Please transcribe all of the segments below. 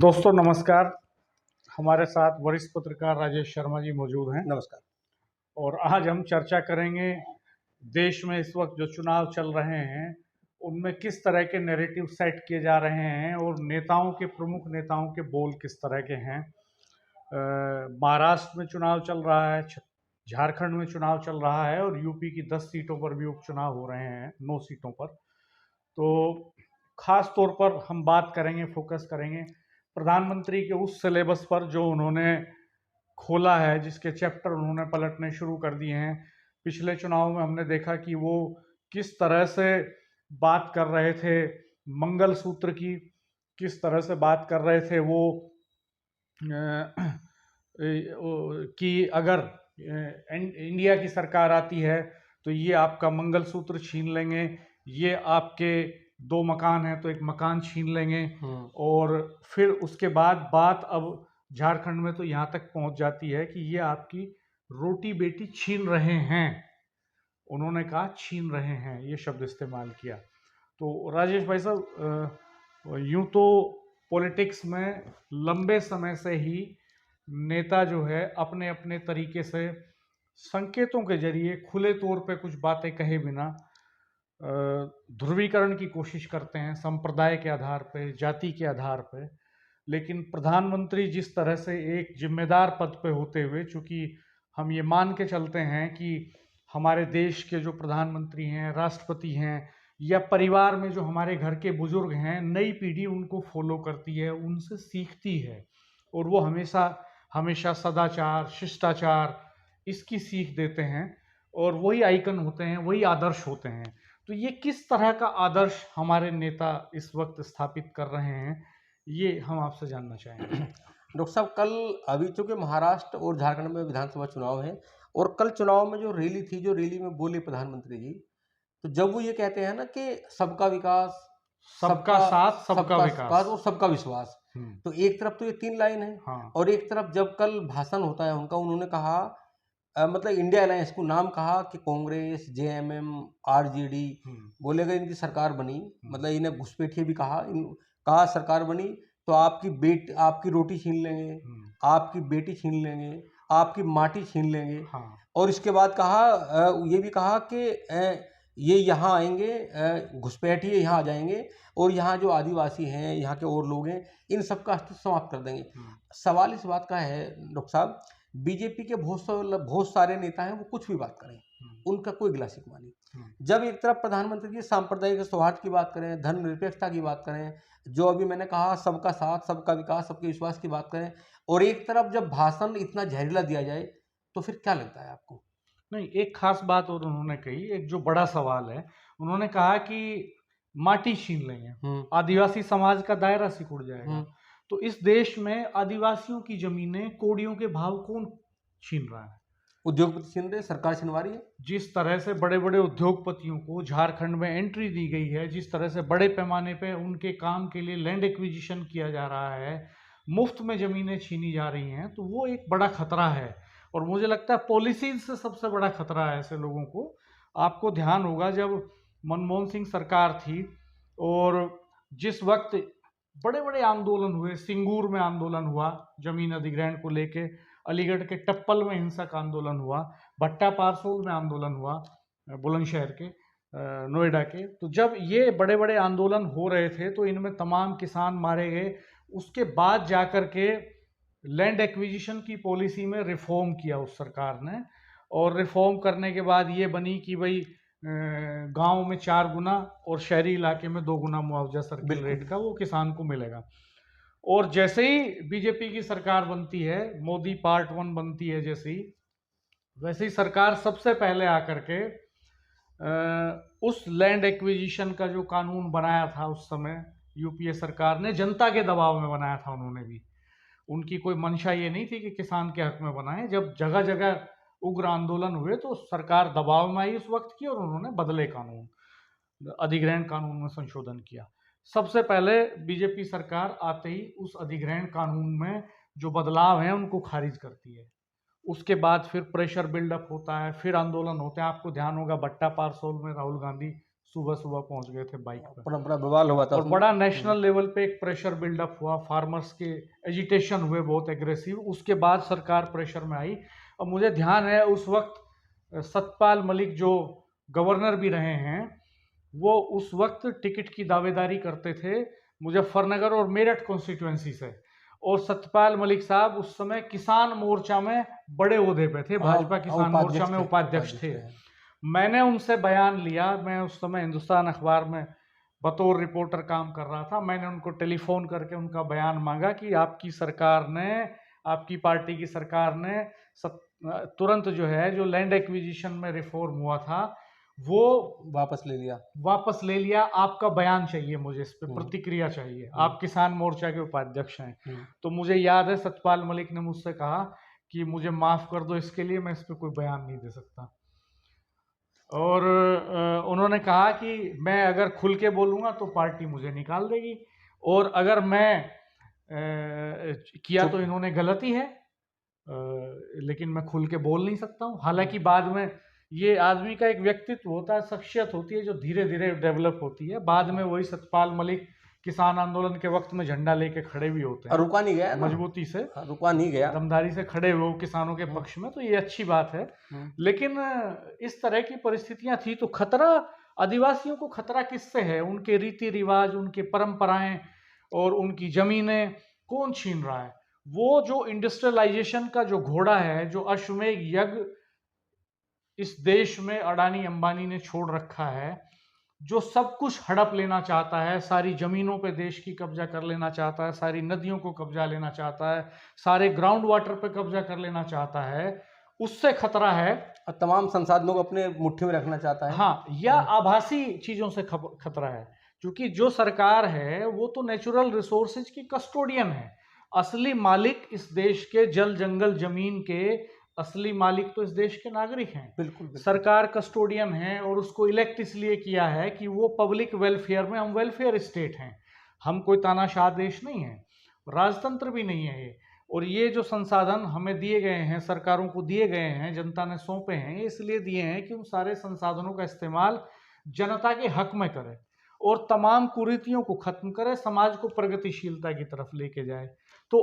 दोस्तों नमस्कार। हमारे साथ वरिष्ठ पत्रकार राजेश शर्मा जी मौजूद हैं। नमस्कार। और आज हम चर्चा करेंगे देश में इस वक्त जो चुनाव चल रहे हैं उनमें किस तरह के नैरेटिव सेट किए जा रहे हैं और नेताओं के, प्रमुख नेताओं के बोल किस तरह के हैं। महाराष्ट्र में चुनाव चल रहा है, झारखंड में चुनाव चल रहा है और यूपी की 10 सीटों पर भी उपचुनाव हो रहे हैं, 9 सीटों पर। तो खास तौर पर हम बात करेंगे, फोकस करेंगे प्रधानमंत्री के उस सिलेबस पर जो उन्होंने खोला है, जिसके चैप्टर उन्होंने पलटने शुरू कर दिए हैं। पिछले चुनाव में हमने देखा कि वो किस तरह से बात कर रहे थे मंगलसूत्र की, किस तरह से बात कर रहे थे वो कि अगर इंडिया की सरकार आती है तो ये आपका मंगलसूत्र छीन लेंगे, ये आपके 2 मकान हैं तो एक मकान छीन लेंगे। और फिर उसके बाद बात अब झारखंड में तो यहाँ तक पहुँच जाती है कि ये आपकी रोटी बेटी छीन रहे हैं। उन्होंने कहा छीन रहे हैं, ये शब्द इस्तेमाल किया। तो राजेश भाई साहब, यूं तो पॉलिटिक्स में लंबे समय से ही नेता जो है अपने अपने तरीके से संकेतों के जरिए खुले तौर पे कुछ बातें कहे बिना ध्रुवीकरण की कोशिश करते हैं, संप्रदाय के आधार पे, जाति के आधार पे। लेकिन प्रधानमंत्री जिस तरह से एक जिम्मेदार पद पे होते हुए, चूंकि हम ये मान के चलते हैं कि हमारे देश के जो प्रधानमंत्री हैं, राष्ट्रपति हैं, या परिवार में जो हमारे घर के बुजुर्ग हैं, नई पीढ़ी उनको फॉलो करती है, उनसे सीखती है और वो हमेशा हमेशा सदाचार, शिष्टाचार इसकी सीख देते हैं और वही आइकन होते हैं, वही आदर्श होते हैं। तो ये किस तरह का आदर्श हमारे नेता इस वक्त स्थापित कर रहे हैं, ये हम आपसे जानना चाहेंगे। डॉक्टर साहब, कल अभी चूंकि महाराष्ट्र और झारखंड में विधानसभा चुनाव है और कल चुनाव में जो रैली थी, जो रैली में बोले प्रधानमंत्री जी, तो जब वो ये कहते हैं ना कि सबका विकास, सबका साथ, सबका विकास और सबका विश्वास, तो एक तरफ तो ये 3 लाइन है। हाँ। और एक तरफ जब कल भाषण होता है उनका, उन्होंने कहा मतलब इंडिया अलायंस को नाम कहा कि कांग्रेस, जेएमएम, आरजेडी, बोलेगा इनकी सरकार बनी, मतलब इन्हें घुसपैठिए भी कहा सरकार बनी तो आपकी रोटी छीन लेंगे, आपकी बेटी छीन लेंगे, आपकी माटी छीन लेंगे। हाँ। और इसके बाद कहा ये भी कहा कि ये यहाँ आएंगे, घुसपैठिए यहाँ आ जाएंगे और यहाँ जो आदिवासी हैं, यहाँ के और लोग हैं, इन सबका अस्तित्व समाप्त कर देंगे। सवाल इस बात का है डॉक्टर साहब, बीजेपी के बहुत सारे नेता हैं, वो कुछ भी बात करें, उनका कोई गिला शिकवा नहीं। जब एक तरफ प्रधानमंत्री जी सांप्रदायिक सौहार्द की बात करें, धर्मनिरपेक्षता की बात करें, जो अभी मैंने कहा सबका साथ, सबका विकास, सबके विश्वास की बात करें, और एक तरफ जब भाषण इतना जहरीला दिया जाए, तो फिर क्या लगता है आपको? नहीं, एक खास बात और उन्होंने कही, एक जो बड़ा सवाल है, उन्होंने कहा कि माटी छीन लेंगे, आदिवासी समाज का दायरा सिकुड़ जाएगा। तो इस देश में आदिवासियों की जमीनें, कोड़ियों के भाव कौन छीन रहा है? उद्योगपति छीन रहे, सरकार छीनवा रही है। जिस तरह से बड़े बड़े उद्योगपतियों को झारखंड में एंट्री दी गई है, जिस तरह से बड़े पैमाने पे उनके काम के लिए लैंड एक्विजिशन किया जा रहा है, मुफ्त में जमीनें छीनी जा रही हैं, तो वो एक बड़ा खतरा है। और मुझे लगता है पॉलिसीज से सबसे बड़ा खतरा है ऐसे लोगों को। आपको ध्यान होगा जब मनमोहन सिंह सरकार थी और जिस वक्त बड़े बड़े आंदोलन हुए, सिंगूर में आंदोलन हुआ जमीन अधिग्रहण को लेके, अलीगढ़ के टप्पल में हिंसक आंदोलन हुआ, भट्टा पारसोल में आंदोलन हुआ, बुलंदशहर के, नोएडा के, तो जब ये बड़े बड़े आंदोलन हो रहे थे तो इनमें तमाम किसान मारे गए। उसके बाद जाकर के लैंड एक्विजिशन की पॉलिसी में रिफॉर्म किया उस सरकार ने, और रिफॉर्म करने के बाद ये बनी कि भाई गांव में 4 गुना और शहरी इलाके में 2 गुना मुआवजा सर्किल रेट का वो किसान को मिलेगा। और जैसे ही बीजेपी की सरकार बनती है, मोदी पार्ट 1 बनती है जैसे ही, वैसे ही सरकार सबसे पहले आकर के उस लैंड एक्विजिशन का जो कानून बनाया था उस समय यूपीए सरकार ने, जनता के दबाव में बनाया था उन्होंने भी। उनकी कोई मंशा ये नहीं थी कि किसान के हक में बनाए। जब जगह जगह उग्र आंदोलन हुए तो सरकार दबाव में आई उस वक्त की, और उन्होंने बदले कानून, अधिग्रहण कानून में संशोधन किया। सबसे पहले बीजेपी सरकार आते ही उस अधिग्रहण कानून में जो बदलाव हैं उनको खारिज करती है। उसके बाद फिर प्रेशर बिल्डअप होता है, फिर आंदोलन होते हैं। आपको ध्यान होगा भट्टा पारसोल में राहुल गांधी सुबह सुबह पहुंच गए थे बाइक पर, बड़ा बड़ा बवाल हुआ था और उसमें। बड़ा नेशनल लेवल पे एक प्रेशर बिल्डअप हुआ, फार्मर्स के एजिटेशन हुए बहुत एग्रेसिव। उसके बाद सरकार प्रेशर में आई। और मुझे ध्यान है उस वक्त सतपाल मलिक जो गवर्नर भी रहे हैं, वो उस वक्त टिकट की दावेदारी करते थे मुजफ्फरनगर और मेरठ कॉन्स्टिट्यूएंसी से। और सतपाल मलिक साहब उस समय किसान मोर्चा में बड़े ओहदे पे थे, भाजपा किसान मोर्चा में उपाध्यक्ष थे। मैंने उनसे बयान लिया, मैं उस समय हिंदुस्तान अखबार में बतौर रिपोर्टर काम कर रहा था। मैंने उनको टेलीफोन करके उनका बयान मांगा कि आपकी सरकार ने, आपकी पार्टी की सरकार ने तुरंत जो है, जो लैंड एक्विजिशन में रिफॉर्म हुआ था वो वापस ले लिया। आपका बयान चाहिए, मुझे इस पर प्रतिक्रिया चाहिए। आप किसान मोर्चा के उपाध्यक्ष हैं। तो मुझे याद है सतपाल मलिक ने मुझसे कहा कि मुझे माफ कर दो, इसके लिए मैं इस पर कोई बयान नहीं दे सकता। और उन्होंने कहा कि मैं अगर खुल के बोलूँगा तो पार्टी मुझे निकाल देगी, और अगर मैं किया तो इन्होंने गलती है, लेकिन मैं खुल के बोल नहीं सकता हूँ। हालांकि बाद में ये आदमी का एक व्यक्तित्व होता है, शख्सियत होती है जो धीरे धीरे डेवलप होती है। बाद में वही सतपाल मलिक किसान आंदोलन के वक्त में झंडा लेके खड़े भी होते हैं, रुका नहीं गया मजबूती से, रुका नहीं गया, दमदारी से खड़े हुए किसानों के पक्ष में। तो ये अच्छी बात है। लेकिन इस तरह की परिस्थितियां थी तो खतरा आदिवासियों को खतरा किससे है? उनके रीति रिवाज, उनके परंपराएं और उनकी जमीनें कौन छीन रहा है? वो जो इंडस्ट्रियलाइजेशन का जो घोड़ा है, जो अश्वमेध यज्ञ इस देश में अडानी अंबानी ने छोड़ रखा है, जो सब कुछ हड़प लेना चाहता है, सारी जमीनों पे देश की कब्जा कर लेना चाहता है, सारी नदियों को कब्जा लेना चाहता है, सारे ग्राउंड वाटर पे कब्जा कर लेना चाहता है, उससे खतरा है। और तमाम संसाधनों को अपने मुट्ठी में रखना चाहता है। हाँ, या आभासी चीजों से खतरा है, क्योंकि जो सरकार है वो तो नेचुरल रिसोर्सेज की कस्टोडियन है। असली मालिक इस देश के जल जंगल जमीन के असली मालिक तो इस देश के नागरिक हैं। बिल्कुल। सरकार कस्टोडियन है, और उसको इलेक्ट इसलिए किया है कि वो पब्लिक वेलफेयर में, हम वेलफेयर स्टेट हैं, हम कोई तानाशाह देश नहीं है, राजतंत्र भी नहीं है ये। और ये जो संसाधन हमें दिए गए हैं, सरकारों को दिए गए हैं, जनता ने सौंपे हैं, ये इसलिए दिए हैं कि उन सारे संसाधनों का इस्तेमाल जनता के हक में करे और तमाम कुरीतियों को खत्म करे, समाज को प्रगतिशीलता की तरफ लेके जाए। तो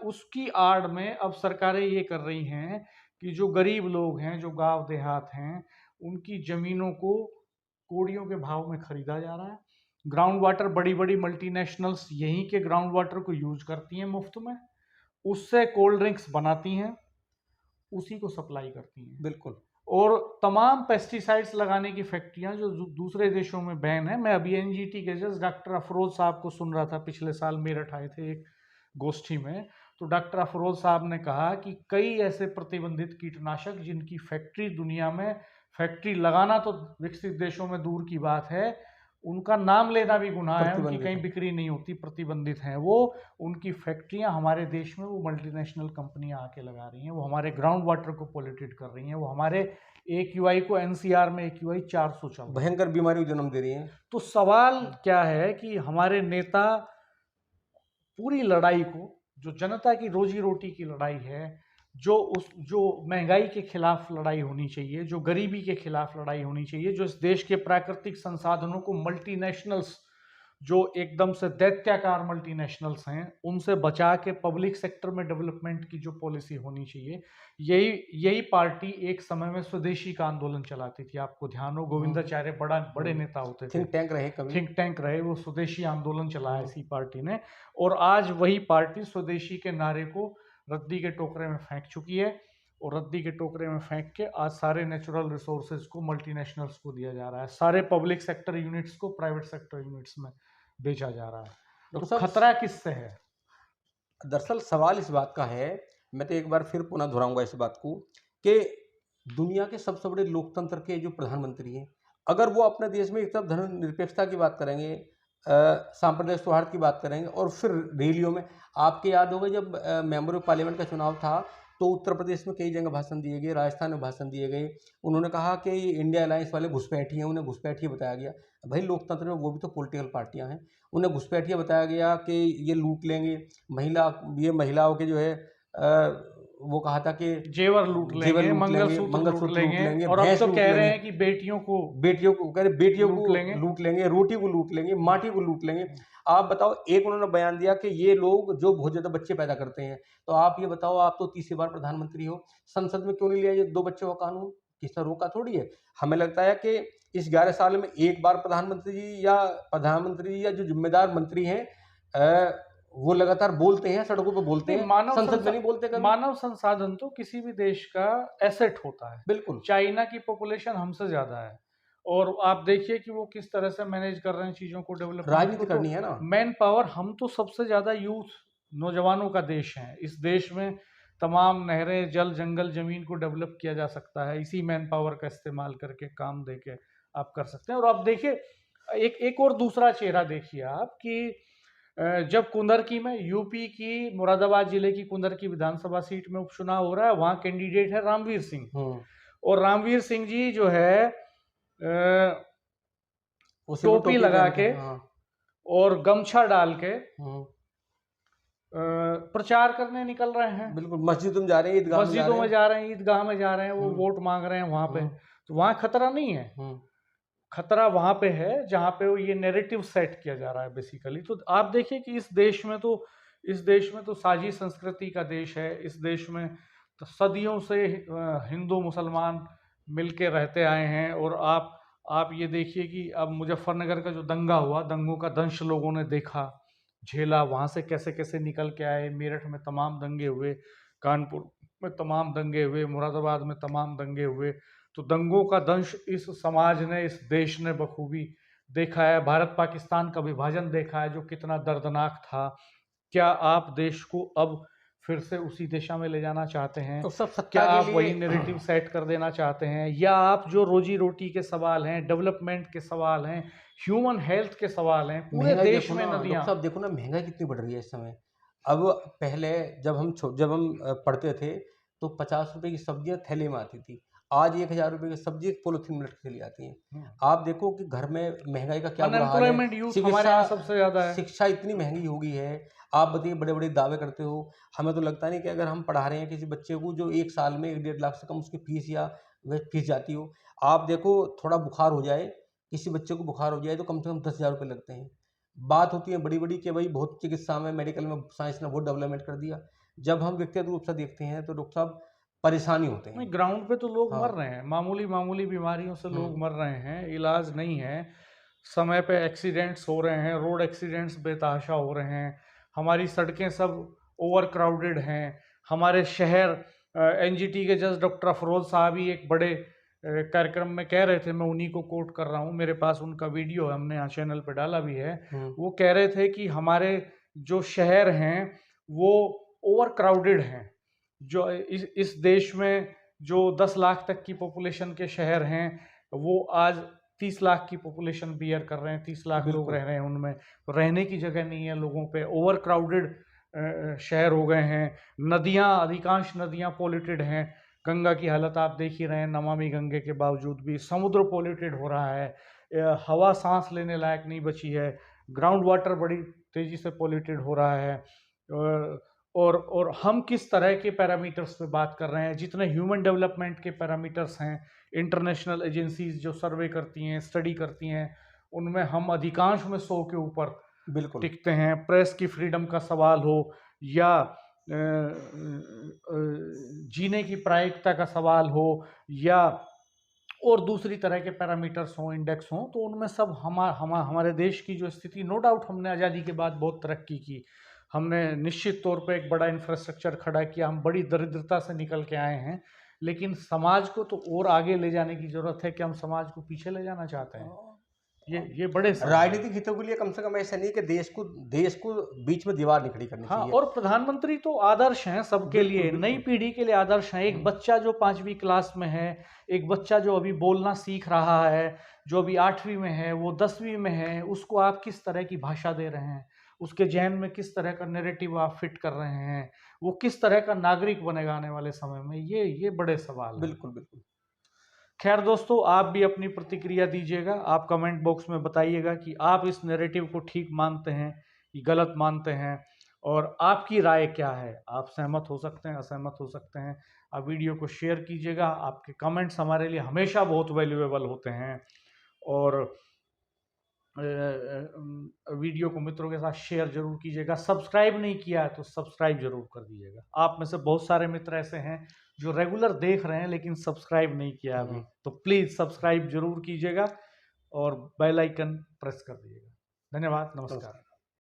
उसकी आड़ में अब सरकारें ये कर रही हैं कि जो गरीब लोग हैं, जो गांव देहात हैं, उनकी जमीनों को कौड़ियों के भाव में खरीदा जा रहा है। ग्राउंड वाटर, बड़ी बड़ी मल्टीनेशनल्स यहीं के ग्राउंड वाटर को यूज करती हैं मुफ्त में, उससे कोल्ड ड्रिंक्स बनाती हैं, उसी को सप्लाई करती हैं। बिल्कुल। और तमाम पेस्टिसाइड्स लगाने की फैक्ट्रियां जो दूसरे देशों में बैन है। मैं अभी एनजीटी के जस्ट डॉक्टर अफरोज साहब को सुन रहा था, पिछले साल मेरठ आए थे एक गोष्ठी में, तो डॉक्टर अफरोज साहब ने कहा कि कई ऐसे प्रतिबंधित कीटनाशक जिनकी फैक्ट्री दुनिया में, फैक्ट्री लगाना तो विकसित देशों में दूर की बात है, उनका नाम लेना भी गुनाह है, उनकी कहीं बिक्री नहीं होती, प्रतिबंधित हैं वो, उनकी फैक्ट्रियां हमारे देश में वो मल्टीनेशनल कंपनियां आके लगा रही हैं, वो हमारे ग्राउंड वाटर को पोल्यूटेड कर रही हैं, वो हमारे AQI को, NCR में AQI 400 चल, भयंकर बीमारी को जन्म दे रही हैं। तो सवाल क्या है कि हमारे नेता पूरी लड़ाई को, जो जनता की रोजी रोटी की लड़ाई है, जो महंगाई के खिलाफ लड़ाई होनी चाहिए, जो गरीबी के खिलाफ लड़ाई होनी चाहिए, जो इस देश के प्राकृतिक संसाधनों को मल्टीनेशनल्स, जो एकदम से दैत्याकार मल्टीनेशनल्स हैं, उनसे बचा के पब्लिक सेक्टर में डेवलपमेंट की जो पॉलिसी होनी चाहिए, यही पार्टी एक समय में स्वदेशी का आंदोलन चलाती थी। आपको ध्यान हो, गोविंदाचार्य बड़े नेता होते थे, थिंक टैंक रहे, वो स्वदेशी आंदोलन चलाया इसी पार्टी ने। और आज वही पार्टी स्वदेशी के नारे को रद्दी के टोकरे में फेंक चुकी है, और रद्दी के टोकरे में फेंक के आज सारे नेचुरल रिसोर्सेज को मल्टीनेशनल्स को दिया जा रहा है, सारे पब्लिक सेक्टर यूनिट्स को प्राइवेट सेक्टर यूनिट्स में बेचा जा रहा है। तो खतरा किससे है? दरअसल सवाल इस बात का है, मैं तो एक बार फिर पुनः दोहराऊंगा इस बात को, कि दुनिया के सबसे बड़े लोकतंत्र के जो प्रधानमंत्री हैं, अगर वो अपने देश में एक तरफ धर्मनिरपेक्षता की बात करेंगे, सांप्रदायिक सौहार्द की बात करेंगे, और फिर रैलियों में, आपके याद होगा जब मेंबर ऑफ पार्लियामेंट का चुनाव था तो उत्तर प्रदेश में कई जगह भाषण दिए गए, राजस्थान में भाषण दिए गए, उन्होंने कहा कि इंडिया अलायंस वाले घुसपैठी हैं, उन्हें घुसपैठी बताया गया। भाई लोकतंत्र में वो भी तो पॉलिटिकल पार्टियां हैं, उन्हें घुसपैठिया बताया गया कि ये लूट लेंगे, महिलाओं के जो है वो कहा था कि जेवर लूट लेंगे, मंगलसूत्र लूट लेंगे, और अब तो कह रहे हैं कि बेटियों को कह रहे बेटियों को लेंगे, लूट लेंगे, रोटी को लूट लेंगे, माटी को लूट लेंगे। आप बताओ, एक उन्होंने बयान दिया कि ये लोग जो बहुत ज्यादा बच्चे पैदा करते हैं, तो आप ये बताओ, आप तो तीसरी बार प्रधानमंत्री हो, संसद में क्यों नहीं लिया ये 2 बच्चों का कानून? किसने रोका थोड़ी है। हमें लगता है कि इस 11 साल में एक बार प्रधानमंत्री जी या जो जिम्मेदार मंत्री हैं वो लगातार बोलते हैं, सड़कों पे बोलते हैं, संसद में नहीं बोलते कभी। मानव संसाधन तो किसी भी देश का एसेट होता है। बिल्कुल। चाइना की पॉपुलेशन हमसे ज्यादा है, और आप देखिए कि वो किस तरह से मैनेज कर रहे हैं चीजों को, डेवलप राजनीति करनी है ना, मैन पावर। हम तो सबसे ज्यादा यूथ, नौजवानों का देश है। इस देश में तमाम नहरें, जल, जंगल, जमीन को डेवलप किया जा सकता है, इसी मैन पावर का इस्तेमाल करके, काम देके आप कर सकते हैं। और आप देखिए एक और दूसरा चेहरा देखिए आप कि जब कुंदरकी में, यूपी की मुरादाबाद जिले की कुंदरकी विधानसभा सीट में उपचुनाव हो रहा है, वहां कैंडिडेट है रामवीर सिंह, और रामवीर सिंह जी जो है टोपी लगा के और गमछा डाल के प्रचार करने निकल रहे हैं। बिल्कुल, मस्जिदों में जा रहे हैं, मस्जिदों में जा रहे हैं, ईदगाह में जा रहे हैं, वो वोट मांग रहे हैं वहां पे। तो वहां खतरा नहीं है, खतरा वहां पे है जहां पे वो ये नैरेटिव सेट किया जा रहा है बेसिकली। तो आप देखिए कि इस देश में तो साझी संस्कृति का देश है। इस देश में तो सदियों से हिंदू मुसलमान मिलके रहते आए हैं। और आप ये देखिए कि अब मुजफ्फरनगर का जो दंगा हुआ, दंगों का दंश लोगों ने देखा, झेला, वहां से कैसे कैसे निकल के आए। मेरठ में तमाम दंगे हुए, कानपुर में तमाम दंगे हुए, मुरादाबाद में तमाम दंगे हुए। तो दंगों का दंश इस समाज ने, इस देश ने बखूबी देखा है। भारत पाकिस्तान का विभाजन देखा है, जो कितना दर्दनाक था। क्या आप देश को अब फिर से उसी दिशा में ले जाना चाहते हैं? तो सब सत्ता क्या के आप लिए वही नैरेटिव सेट कर देना चाहते हैं, या आप जो रोजी रोटी के सवाल हैं, डेवलपमेंट के सवाल हैं, ह्यूमन हेल्थ के सवाल हैं, पूरे देश में नदियां। सब देखो ना, महंगाई कितनी बढ़ रही है इस समय। अब पहले जब हम पढ़ते थे तो 50 रुपए की सब्जियां थैले में आती थी, आज 1000 रुपए की सब्जी पॉलिथीन में चली आती है। आप देखो कि घर में महंगाई का क्या बुरा हाल है। हमारे यहाँ सबसे ज्यादा है। शिक्षा इतनी महंगी हो गई है। आप बताइए, बड़े बड़े दावे करते हो, हमें तो लगता नहीं कि अगर हम पढ़ा रहे हैं किसी बच्चे को जो 1 साल में 1-1.5 लाख से कम उसकी फीस या वह फीस जाती हो। आप देखो, थोड़ा बुखार हो जाए, किसी बच्चे को बुखार हो जाए तो कम से कम 10,000 रुपये लगते हैं। बात होती है बड़ी बड़ी कि भाई बहुत चिकित्सा में, मेडिकल में साइंस ने बहुत डेवलपमेंट कर दिया। जब हम व्यक्तिगत रूप से देखते हैं तो डॉक्टर साहब परेशानी होते हैं। ग्राउंड पे तो लोग मर रहे हैं, मामूली बीमारियों से लोग मर रहे हैं, इलाज नहीं है, समय पे एक्सीडेंट्स हो रहे हैं, रोड एक्सीडेंट्स बेतहाशा हो रहे हैं, हमारी सड़कें सब ओवर क्राउडेड हैं, हमारे शहर। एनजीटी के जज डॉक्टर अफरोज साहब ही एक बड़े कार्यक्रम में कह रहे थे, मैं उन्हीं को कोट कर रहा हूँ, मेरे पास उनका वीडियो है, हमने यहाँ चैनल पे डाला भी है। वो कह रहे थे कि हमारे जो शहर हैं वो ओवर क्राउडेड हैं। जो इस देश में जो 10 लाख तक की पॉपुलेशन के शहर हैं, वो आज 30 लाख की पॉपुलेशन बियर कर रहे हैं, 30 लाख लोग रह रहे हैं, उनमें रहने की जगह नहीं है लोगों पे। ओवर क्राउडेड शहर हो गए हैं। नदियाँ, अधिकांश नदियाँ पोल्यूटेड हैं। गंगा की हालत आप देख ही रहे हैं, नमामि गंगे के बावजूद भी। समुद्र पोल्यूटेड हो रहा है, हवा सांस लेने लायक नहीं बची है, ग्राउंड वाटर बड़ी तेजी से पोल्यूटेड हो रहा है। और हम किस तरह के पैरामीटर्स पे बात कर रहे हैं? जितने ह्यूमन डेवलपमेंट के पैरामीटर्स हैं, इंटरनेशनल एजेंसीज जो सर्वे करती हैं, स्टडी करती हैं, उनमें हम अधिकांश में 100 के ऊपर बिल्कुल टिकते हैं। प्रेस की फ्रीडम का सवाल हो, या जीने की प्रायिकता का सवाल हो, या और दूसरी तरह के पैरामीटर्स हों, इंडेक्स हों, तो उनमें सब हमारे देश की जो स्थिति, नो डाउट हमने आज़ादी के बाद बहुत तरक्की की, हमने निश्चित तौर पे एक बड़ा इंफ्रास्ट्रक्चर खड़ा किया, हम बड़ी दरिद्रता से निकल के आए हैं, लेकिन समाज को तो और आगे ले जाने की जरूरत है कि हम समाज को पीछे ले जाना चाहते हैं। ये बड़े राजनीतिक हितों के लिए कम से कम ऐसा नहीं कि देश को बीच में दीवार नहीं खड़ी करनी चाहिए। और प्रधानमंत्री तो आदर्श हैं सबके लिए, नई पीढ़ी के लिए आदर्श हैं। एक बच्चा जो 5वीं क्लास में है, एक बच्चा जो अभी बोलना सीख रहा है, जो अभी 8वीं में है, वो 10वीं में है, उसको आप किस तरह की भाषा दे रहे हैं, उसके जहन में किस तरह का नैरेटिव आप फिट कर रहे हैं, वो किस तरह का नागरिक बनेगा आने वाले समय में, ये बड़े सवाल हैं। बिल्कुल बिल्कुल। खैर दोस्तों, आप भी अपनी प्रतिक्रिया दीजिएगा, आप कमेंट बॉक्स में बताइएगा कि आप इस नैरेटिव को ठीक मानते हैं कि गलत मानते हैं। और आपकी राय क्या है? आप सहमत हो सकते हैं, असहमत हो सकते हैं। आप वीडियो को शेयर कीजिएगा, आपके कमेंट्स हमारे लिए हमेशा बहुत वैल्यूएबल होते हैं। और वीडियो को मित्रों के साथ शेयर जरूर कीजिएगा। सब्सक्राइब नहीं किया है तो सब्सक्राइब जरूर कर दीजिएगा। आप में से बहुत सारे मित्र ऐसे हैं जो रेगुलर देख रहे हैं लेकिन सब्सक्राइब नहीं किया अभी, तो प्लीज़ सब्सक्राइब जरूर कीजिएगा और बेल आइकन प्रेस कर दीजिएगा। धन्यवाद, नमस्कार।